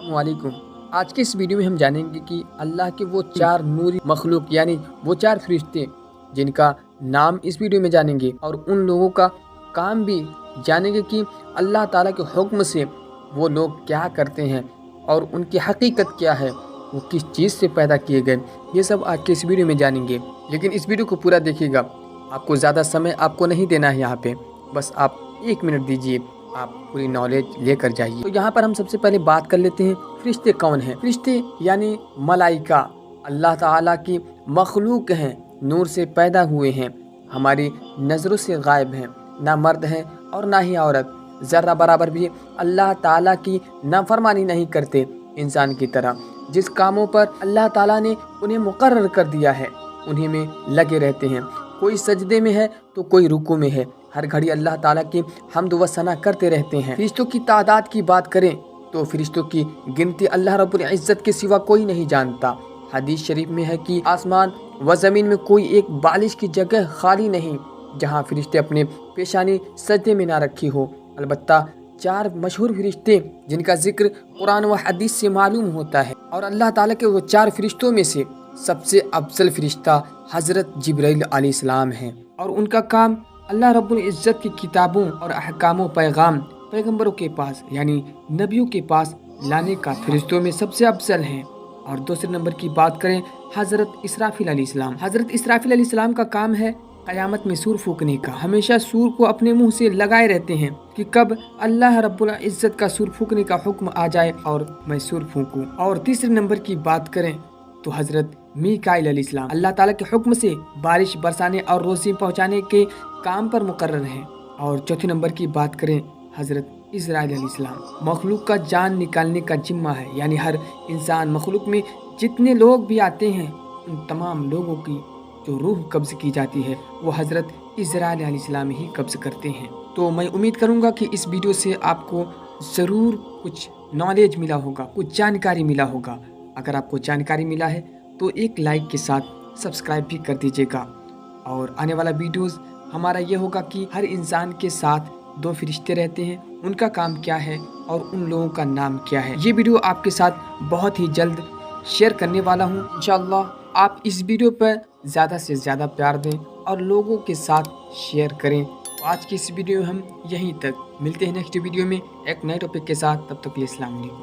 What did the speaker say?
अस्सलाम वालेकुम। आज की इस वीडियो में हम जानेंगे कि अल्लाह के वो चार नूरी मखलूक यानी वो चार फरिश्ते जिनका नाम इस वीडियो में जानेंगे और उन लोगों का काम भी जानेंगे कि अल्लाह ताला के हुक्म से वो लोग क्या करते हैं और उनकी हकीकत क्या है, वो किस चीज़ से पैदा किए गए। ये सब आज के इस वीडियो में जानेंगे, लेकिन इस वीडियो को पूरा देखिएगा। आपको ज़्यादा समय आपको नहीं देना है यहाँ पे, बस आप 1 मिनट दीजिए, आप पूरी नॉलेज लेकर जाइए। तो यहाँ पर हम सबसे पहले बात कर लेते हैं फरिश्ते कौन हैं। फरिश्ते यानी मलाइका अल्लाह ताला की मखलूक हैं, नूर से पैदा हुए हैं, हमारी नज़रों से गायब हैं, ना मर्द हैं और ना ही औरत। ज़र्रा बराबर भी अल्लाह ताला की नाफरमानी नहीं करते इंसान की तरह। जिस कामों पर अल्लाह ताला ने उन्हें मुकर्रर कर दिया है उन्हीं में लगे रहते हैं। कोई सजदे में है तो कोई रुकू में है, हर घड़ी अल्लाह ताला की हम्द व सना करते रहते हैं। फरिश्तों की तादाद की बात करें तो फरिश्तों की गिनती अल्लाह रब्बुल इज़्ज़त के सिवा कोई नहीं जानता। हदीस शरीफ में है कि आसमान व ज़मीन में कोई एक बालिश की जगह खाली नहीं जहाँ फरिश्ते अपने पेशानी सजदे में ना रखी हो। अलबत्ता 4 मशहूर फरिश्ते जिनका जिक्र कुरान व हदीस से मालूम होता है, और अल्लाह ताला के वो 4 फरिश्तों में से सबसे अफजल फरिश्ता हज़रत जिब्राइल अलैहिस्सलाम हैं, और उनका काम अल्लाह रब्बुल इज़्ज़त की किताबों और अहकाम पैगाम पैगंबरों के पास यानी नबियों के पास लाने का फरिश्तों में सबसे अफजल हैं। और दूसरे नंबर की बात करें हज़रत इसराफिल अलैहिस्सलाम। हज़रत इसराफिल अलैहिस्सलाम का काम है क़यामत में सूर फूकने का। हमेशा सूर को अपने मुंह से लगाए रहते हैं कि कब अल्लाह रब्बुल इज़्ज़त का सूर फूकने का हुक्म आ जाए और मैं सूर फूकूं। और तीसरे नंबर की बात करें तो हज़रत मीकाईल अलैहिस्सलाम अल्लाह ताला के हुक्म से बारिश बरसाने और रोज़ी पहुँचाने के काम पर मुकर्रर हैं। और चौथे नंबर की बात करें हज़रत इज़राइल अलैहिस्सलाम, मखलूक का जान निकालने का जिम्मा है, यानी हर इंसान मखलूक में जितने लोग भी आते हैं उन तमाम लोगों की जो रूह कब्ज़ की जाती है वो हज़रत इज़राइल अलैहिस्सलाम ही कब्ज़ करते हैं। तो मैं उम्मीद करूँगा कि इस वीडियो से आपको ज़रूर कुछ नॉलेज मिला होगा, कुछ जानकारी मिला होगा। अगर आपको जानकारी मिला है तो एक लाइक के साथ सब्सक्राइब भी कर दीजिएगा। और आने वाला वीडियोज़ हमारा ये होगा कि हर इंसान के साथ 2 फरिश्ते रहते हैं, उनका काम क्या है और उन लोगों का नाम क्या है। ये वीडियो आपके साथ बहुत ही जल्द शेयर करने वाला हूँ इंशाअल्लाह। आप इस वीडियो पर ज़्यादा से ज़्यादा प्यार दें और लोगों के साथ शेयर करें। तो आज की इस वीडियो में हम यहीं तक मिलते हैं नेक्स्ट वीडियो में एक नए टॉपिक के साथ। तब तक के लिए अस्सलाम वालेकुम।